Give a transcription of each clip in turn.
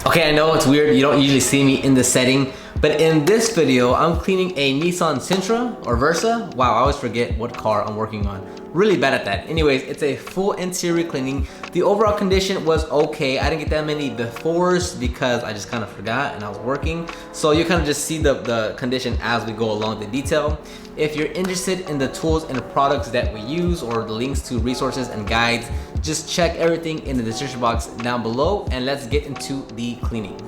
Okay, I know it's weird, you don't usually see me in this setting, but in this video, I'm cleaning a Nissan Sentra or Versa. Wow, I always forget what car I'm working on. Really bad at that. Anyways, it's a full interior cleaning. The overall condition was okay. I didn't get that many befores because I just kind of forgot and I was working. So you kind of just see the condition as we go along the detail. If you're interested in the tools and the products that we use or the links to resources and guides, just check everything in the description box down below and let's get into the cleaning.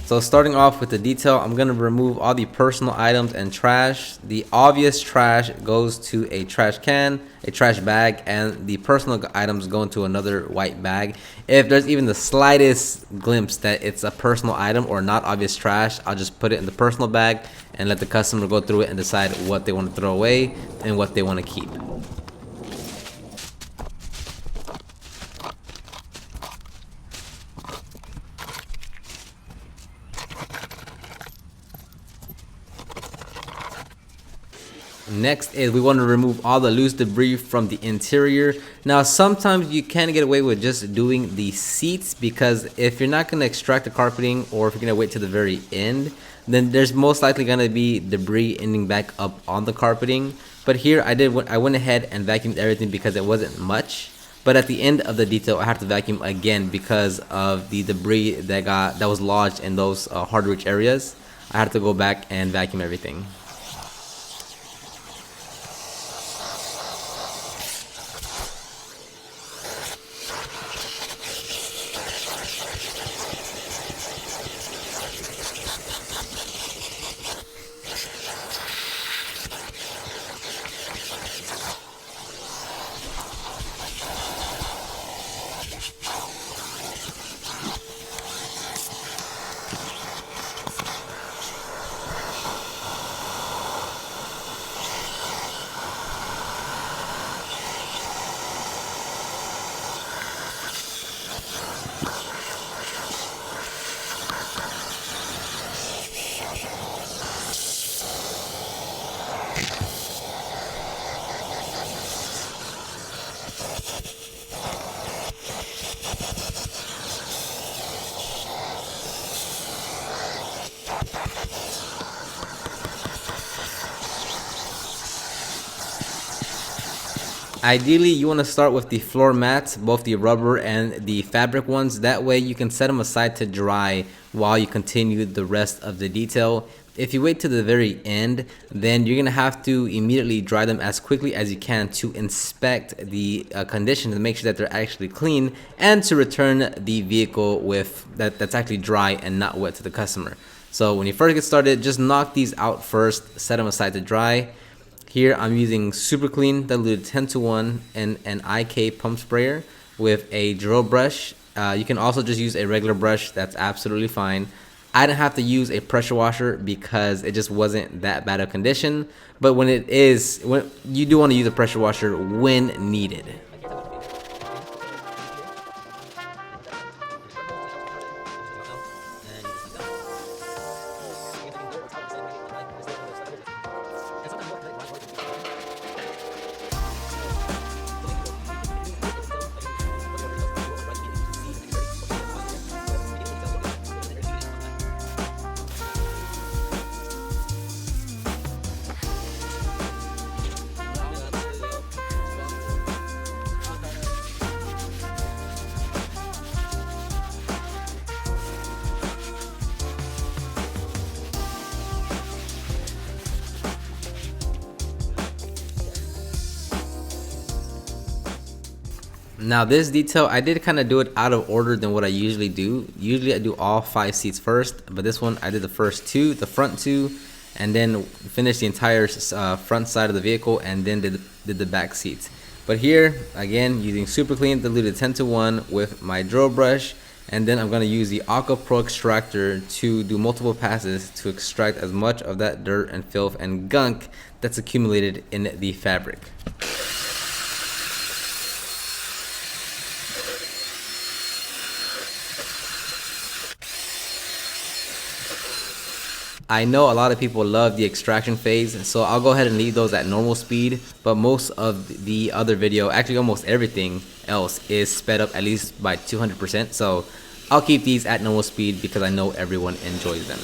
So starting off with the detail, I'm gonna remove all the personal items and trash. The obvious trash goes to a trash can, a trash bag, and the personal items go into another white bag. If there's even the slightest glimpse that it's a personal item or not obvious trash, I'll just put it in the personal bag and let the customer go through it and decide what they want to throw away and what they want to keep. Next is we want to remove all the loose debris from the interior. Now sometimes you can get away with just doing the seats, because if you're not going to extract the carpeting or if you're going to wait to the very end, then there's most likely going to be debris ending back up on the carpeting. But here I went ahead and vacuumed everything because it wasn't much. But at the end of the detail, I have to vacuum again because of the debris that was lodged in those hard to reach areas. I had to go back and vacuum everything. Ideally, you want to start with the floor mats, both the rubber and the fabric ones. That way you can set them aside to dry while you continue the rest of the detail. If you wait to the very end, then you're going to have to immediately dry them as quickly as you can to inspect the condition to make sure that they're actually clean and to return the vehicle with that's actually dry and not wet to the customer. So when you first get started, just knock these out first, set them aside to dry. Here I'm using Super Clean diluted 10:1 and an IK pump sprayer with a drill brush. You can also just use a regular brush, that's absolutely fine. I didn't have to use a pressure washer because it just wasn't that bad of condition, but when you do want to use a pressure washer when needed. Now this detail, I did kind of do it out of order than what I usually do. Usually I do all 5 seats first, but this one I did the first 2, the front 2, and then finished the entire front side of the vehicle, and then did the back seats. But here, again, using Super Clean diluted 10:1 with my drill brush, and then I'm going to use the Aqua Pro Extractor to do multiple passes to extract as much of that dirt and filth and gunk that's accumulated in the fabric. I know a lot of people love the extraction phase, so I'll go ahead and leave those at normal speed, but most of the other video, actually almost everything, else is sped up at least by 200%. So I'll keep these at normal speed because I know everyone enjoys them.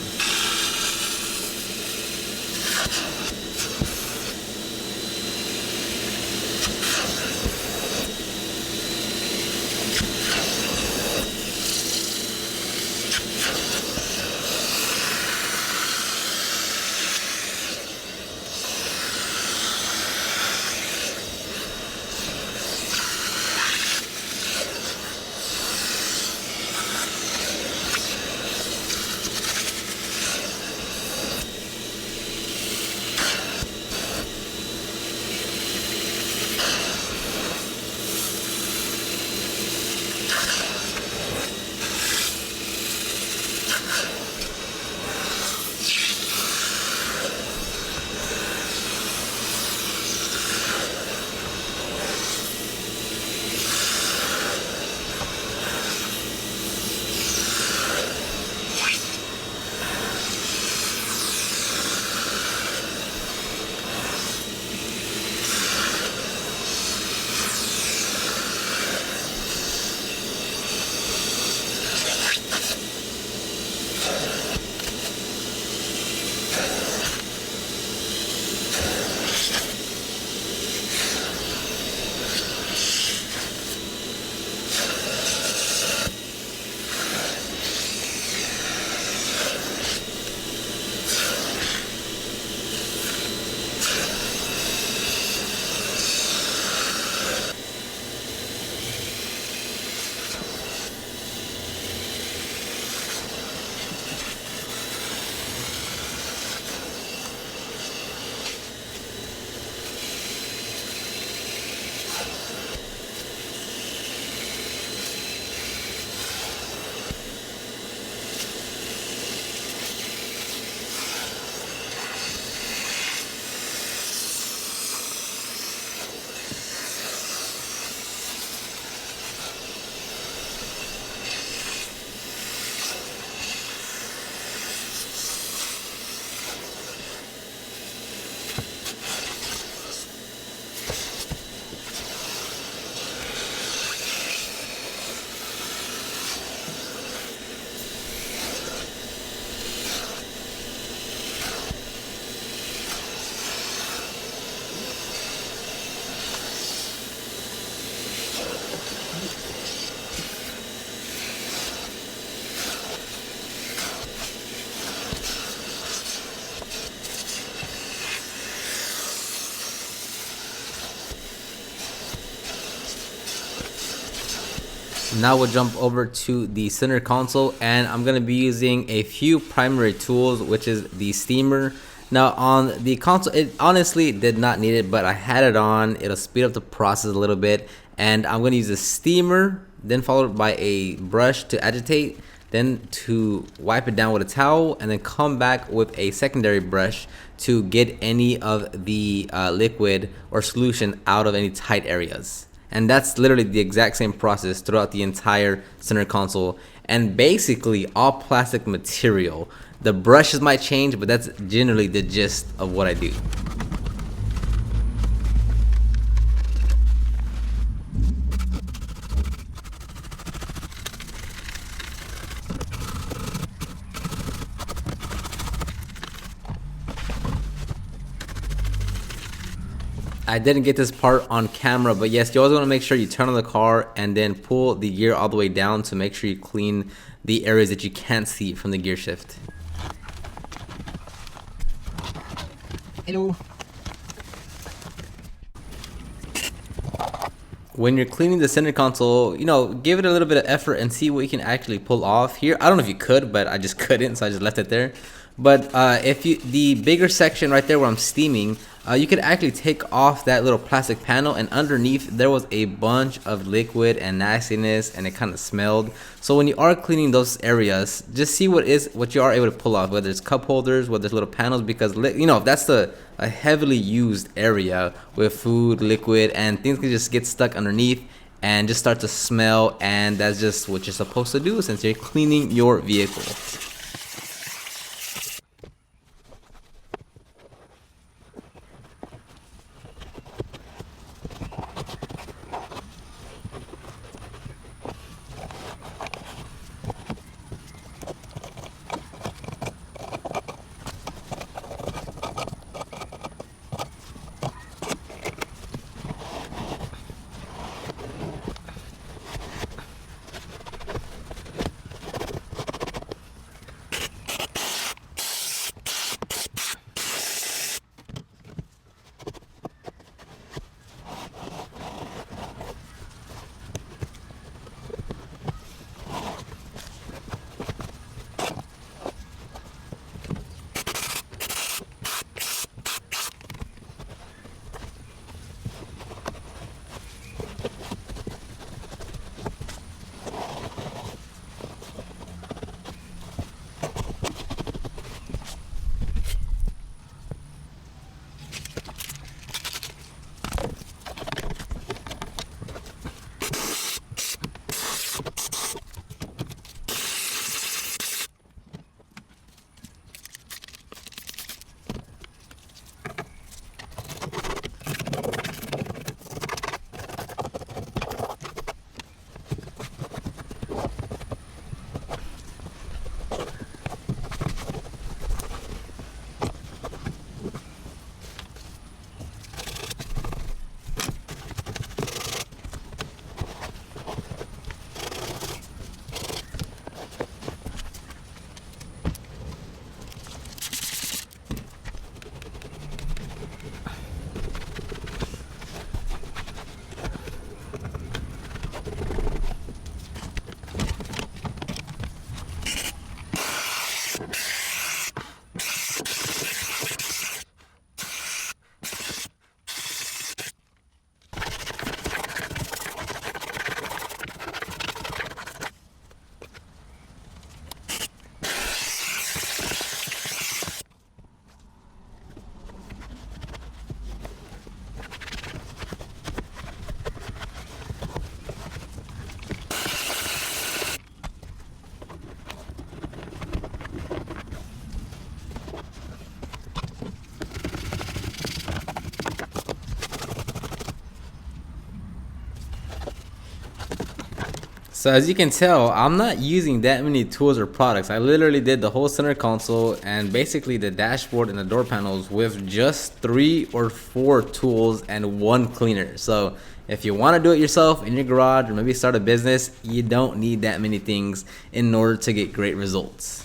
Now we'll jump over to the center console, and I'm going to be using a few primary tools, which is the steamer. Now on the console, it honestly did not need it, but I had it on. It'll speed up the process a little bit, and I'm going to use a steamer, then followed by a brush to agitate, then to wipe it down with a towel, and then come back with a secondary brush to get any of the liquid or solution out of any tight areas. And that's literally the exact same process throughout the entire center console, and basically all plastic material. The brushes might change, but that's generally the gist of what I do. I didn't get this part on camera, but yes, you always want to make sure you turn on the car and then pull the gear all the way down to make sure you clean the areas that you can't see from the gear shift. Hello. When you're cleaning the center console, you know, give it a little bit of effort and see what you can actually pull off here. I don't know if you could, but I just couldn't, so I just left it there. But if you, the bigger section right there where I'm steaming, you could actually take off that little plastic panel, and underneath there was a bunch of liquid and nastiness, and it kind of smelled. So when you are cleaning those areas, just see what you are able to pull off, whether it's cup holders, whether it's little panels, because you know, that's a heavily used area with food, liquid, and things can just get stuck underneath and just start to smell, and that's just what you're supposed to do since you're cleaning your vehicle. So as you can tell, I'm not using that many tools or products. I literally did the whole center console and basically the dashboard and the door panels with just 3 or 4 tools and 1 cleaner. So if you want to do it yourself in your garage or maybe start a business, you don't need that many things in order to get great results.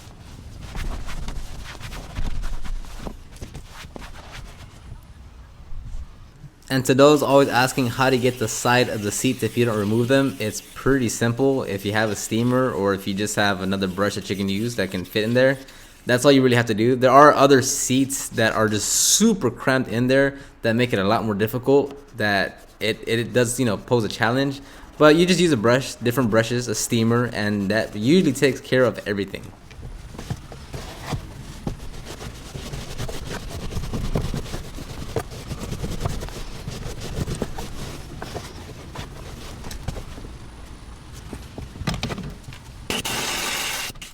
And to those always asking how to get the side of the seats if you don't remove them, it's pretty simple. If you have a steamer or if you just have another brush that you can use that can fit in there, that's all you really have to do. There are other seats that are just super cramped in there that make it a lot more difficult, that it does, you know, pose a challenge. But you just use a brush, different brushes, a steamer, and that usually takes care of everything.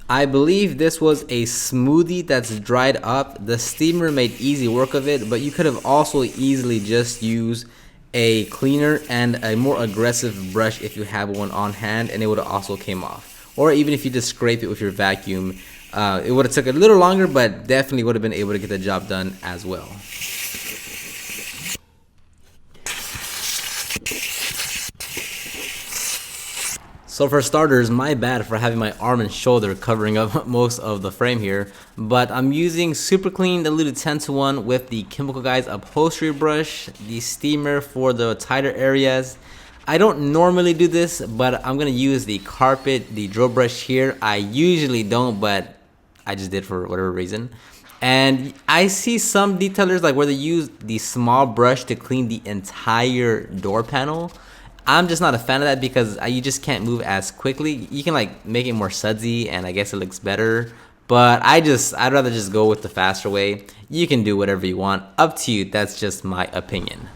I believe this was a smoothie that's dried up. The steamer made easy work of it, but you could have also easily just used a cleaner and a more aggressive brush if you have one on hand, and it would have also came off. Or even if you just scrape it with your vacuum, it would have took a little longer, but definitely would have been able to get the job done as well. So for starters, my bad for having my arm and shoulder covering up most of the frame here, but I'm using Super Clean Diluted 10-to-1 with the Chemical Guys upholstery brush, the steamer for the tighter areas. I don't normally do this, but I'm gonna use the carpet, the drill brush here. I usually don't, but I just did for whatever reason. And I see some detailers like where they use the small brush to clean the entire door panel. I'm just not a fan of that because you just can't move as quickly. You can like make it more sudsy and I guess it looks better. But I'd rather just go with the faster way. You can do whatever you want. Up to you. That's just my opinion.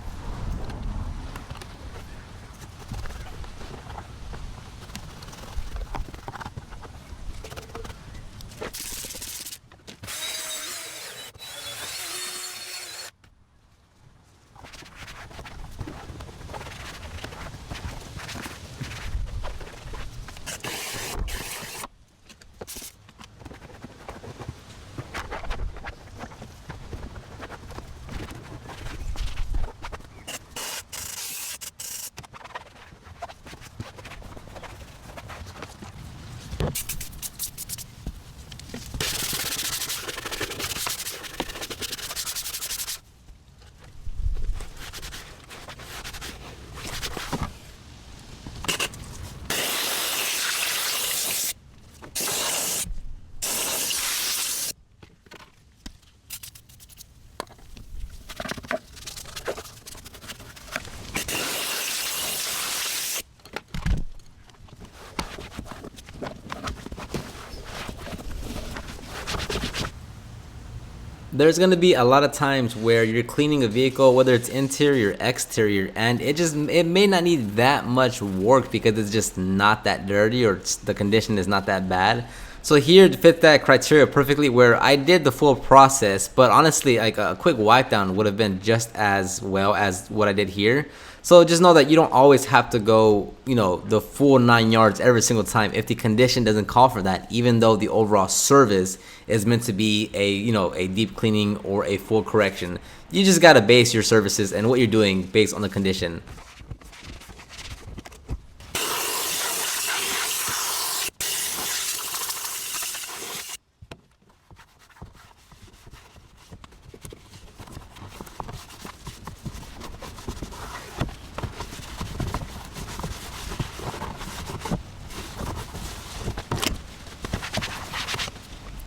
There's going to be a lot of times where you're cleaning a vehicle, whether it's interior or exterior, and it may not need that much work because it's just not that dirty or the condition is not that bad. So here it fit that criteria perfectly where I did the full process, but honestly like a quick wipe down would have been just as well as what I did here. So just know that you don't always have to go, you know, the full 9 yards every single time if the condition doesn't call for that, even though the overall service is meant to be a, you know, a deep cleaning or a full correction. You just got to base your services and what you're doing based on the condition.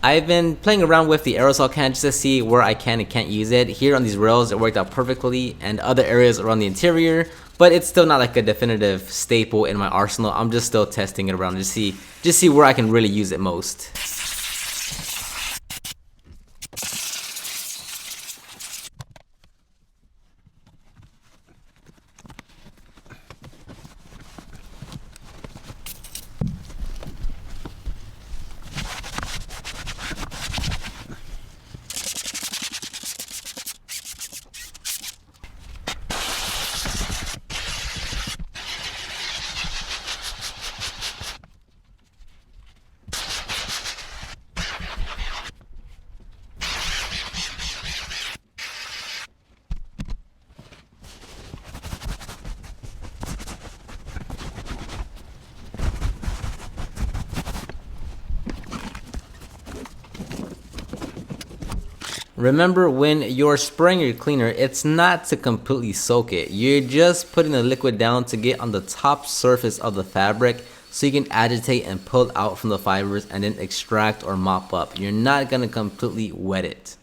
I've been playing around with the aerosol can just to see where I can and can't use it. Here on these rails it worked out perfectly, and other areas around the interior, but it's still not like a definitive staple in my arsenal. I'm just still testing it around to see where I can really use it most. Remember, when you're spraying your cleaner, it's not to completely soak it. You're just putting the liquid down to get on the top surface of the fabric so you can agitate and pull out from the fibers and then extract or mop up. You're not going to completely wet it.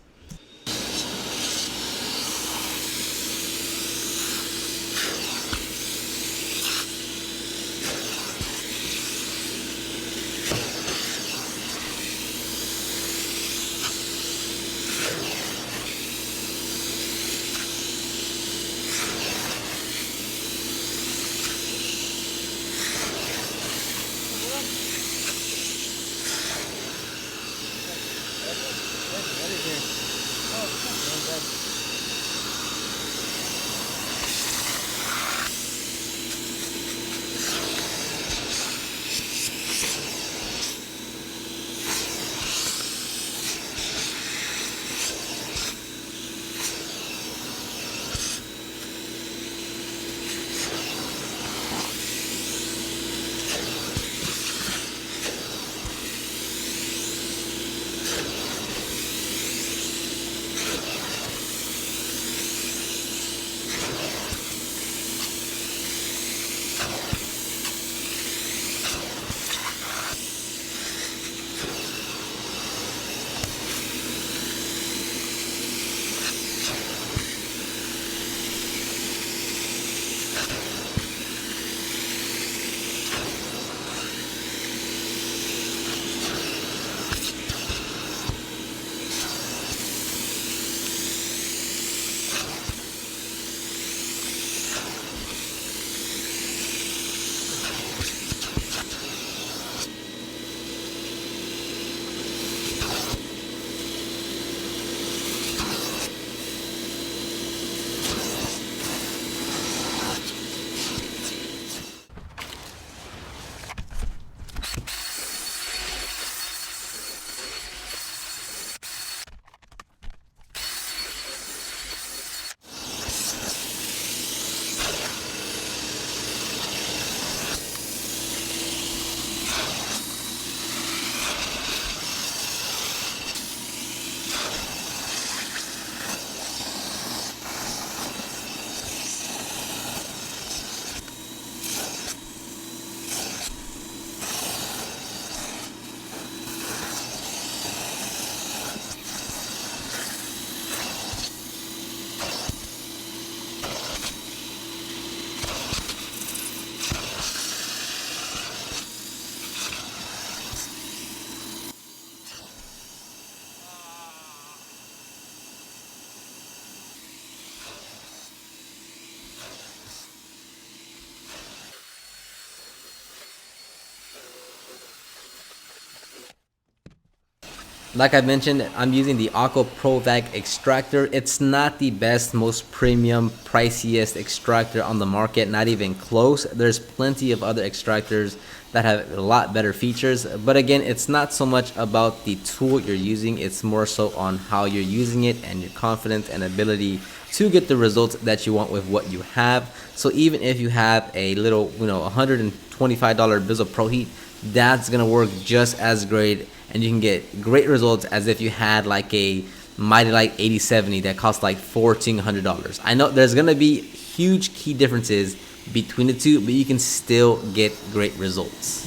Like I mentioned, I'm using the Aqua Pro Vac extractor. It's not the best, most premium, priciest extractor on the market, not even close. There's plenty of other extractors that have a lot better features. But again, it's not so much about the tool you're using, it's more so on how you're using it and your confidence and ability to get the results that you want with what you have. So even if you have a little, $125 Bizzle Pro Heat, that's gonna work just as great, and you can get great results as if you had like a Mighty Light 8070 that costs like $1,400. I know there's gonna be huge key differences between the two, but you can still get great results.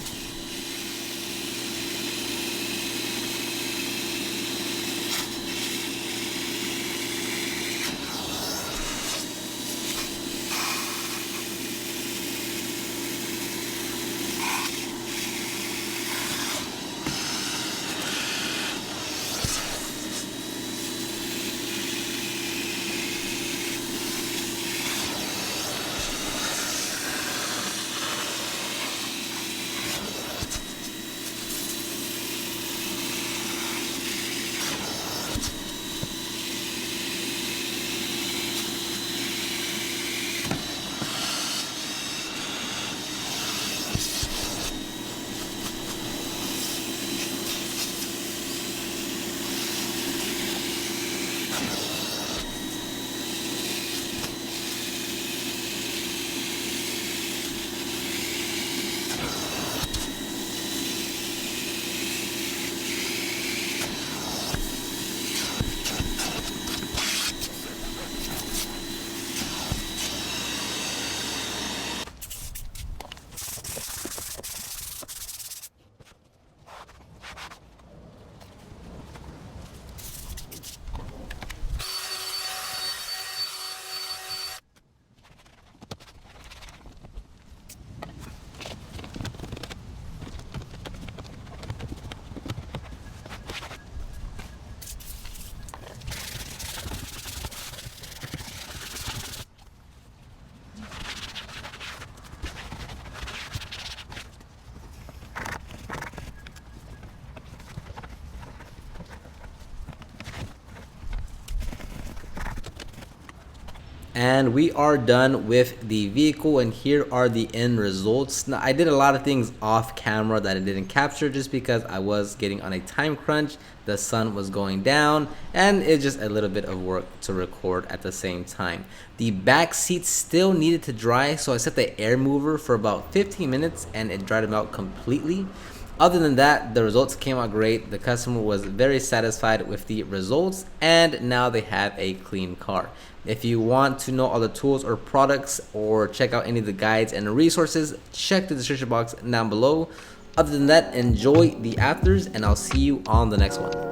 And we are done with the vehicle, and here are the end results. Now, I did a lot of things off camera that I didn't capture just because I was getting on a time crunch. The sun was going down, and it's just a little bit of work to record at the same time. The back seat still needed to dry, so I set the air mover for about 15 minutes and it dried them out completely. Other than that, the results came out great. The customer was very satisfied with the results, and now they have a clean car. If you want to know all the tools or products or check out any of the guides and resources, check the description box down below. Other than that, enjoy the afters, and I'll see you on the next one.